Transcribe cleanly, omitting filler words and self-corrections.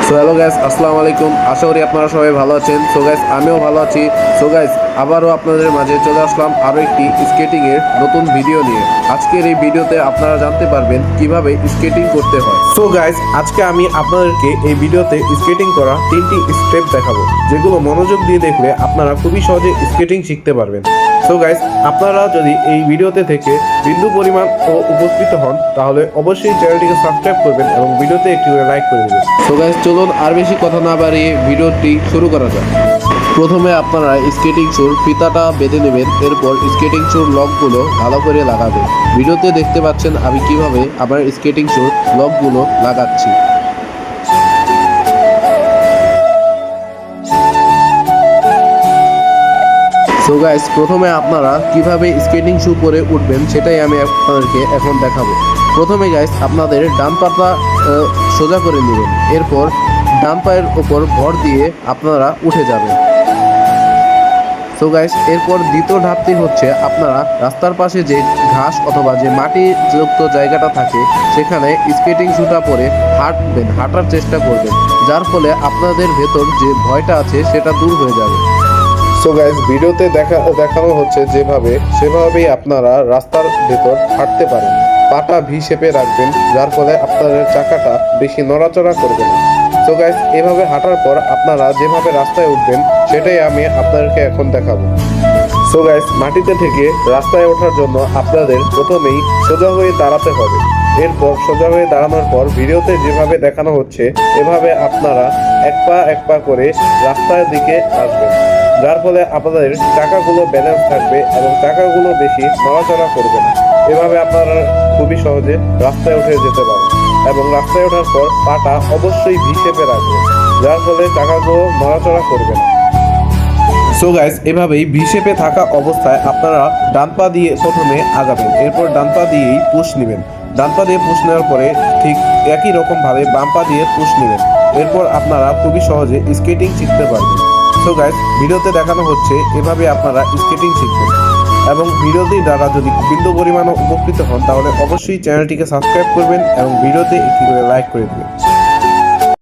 So hello guys, আসসালামু আলাইকুম। আশা করি আপনারা সবাই ভালো আছেন। সো গাইস, আমিও ভালো আছি। সো গাইস, আবারও আপনাদের মাঝে চলে আসলাম আরও একটি স্কেটিং এর নতুন ভিডিও নিয়ে। আজকের এই ভিডিওতে আপনারা জানতে পারবেন কিভাবে স্কেটিং করতে হয়। সো গাইস, আজকে আমি আপনাদেরকে এই ভিডিওতে স্কেটিং করা 3টি স্টেপ দেখাবো, যেগুলো মনোযোগ দিয়ে দেখলে আপনারা খুবই সহজে স্কেটিং শিখতে পারবেন। সো গাইস, আপনারা যদি এই ভিডিওতে থেকে বিন্দু পরিমাণ ও উপকৃত হন তাহলে অবশ্যই চ্যানেলটিকে সাবস্ক্রাইব করবেন এবং ভিডিওতে একটি করে লাইক করে দেবেন। সো গাইস, চলুন আর বেশি কথা না বাড়িয়ে ভিডিওটি শুরু করা যাক। প্রথমে আপনারা স্কেটিং শুর ফিতাটা বেঁধে নেবেন, এরপর স্কেটিং শুর লকগুলো ভালো করে লাগাবেন। ভিডিওতে দেখতে পাচ্ছেন আমি কিভাবে আমার স্কেটিং শুর লকগুলো লাগাচ্ছি। সো গাইস, প্রথমে আপনারা কিভাবে স্কেটিং শু পরে উঠবেন সেটাই আমি আপনাদেরকে এখন দেখাবো। প্রথমে গাইস, আপনাদের ডান পাটা সোজা করে নেবেন, এরপর ডান পায়ের ওপর ভর দিয়ে আপনারা উঠে যাবেন। সো গাইস, এরপর দ্বিতীয় ধাপটি হচ্ছে আপনারা রাস্তার পাশে যে ঘাস অথবা যে মাটিযুক্ত জায়গাটা থাকে সেখানে স্কেটিং শুটা পরে হাঁটার চেষ্টা করবেন, যার ফলে আপনাদের ভেতর যে ভয়টা আছে সেটা দূর হয়ে যাবে। সো গাইস, ভিডিওতে দেখানো হচ্ছে যেভাবে, সেভাবেই আপনারা রাস্তার ভেতর হাঁটতে পারেন। পাটা ভি শেপে রাখবেন, যার ফলে আপনাদের চাকাটা বেশি নড়াচড়া করবে না। সো গাইস, এভাবে হাঁটার পর আপনারা যেভাবে রাস্তায় উঠবেন সেটাই আমি আপনাদেরকে এখন দেখাবো। সো গাইস, মাটিতে থেকে রাস্তায় ওঠার জন্য আপনাদের প্রথমেই সোজা হয়ে দাঁড়াতে হবে। এরপর সোজা হয়ে দাঁড়ানোর পর ভিডিওতে যেভাবে দেখানো হচ্ছে এভাবে আপনারা এক পা করে রাস্তার দিকে আসবেন, যার ফলে আপনাদের চাকাগুলো ব্যালেন্স থাকবে এবং চাকাগুলো বেশি নড়াচড়া করবে না। এভাবে আপনারা খুবই সহজে রাস্তায় উঠে যেতে পারেন এবং রাস্তায় ওঠার পর পাটা অবশ্যই ভি শেপে রাখবেন, যার ফলে চাকাগুলো নড়াচড়া করবে না। সো গাইস, এভাবেই ভি শেপে থাকা অবস্থায় আপনারা ডান পা দিয়ে প্রথমে আগাবেন, এরপর ডান পা দিয়েই পুশ নেবেন। ডান পা দিয়ে পুশ নেওয়ার পরে ঠিক একই রকমভাবে বাম পা দিয়ে পুশ নেবেন। এরপর আপনারা খুবই সহজে স্কেটিং শিখতে পারবেন। সো গাইস, ভিডিওতে দেখানো হচ্ছে এভাবে আপনারা স্কেটিং শিখবেন এবং ভিডিওটির দ্বারা যদি বিন্দু পরিমাণও উপকৃত হন তাহলে অবশ্যই চ্যানেলটিকে সাবস্ক্রাইব করবেন এবং ভিডিওতে একটি করে লাইক করে দেবেন।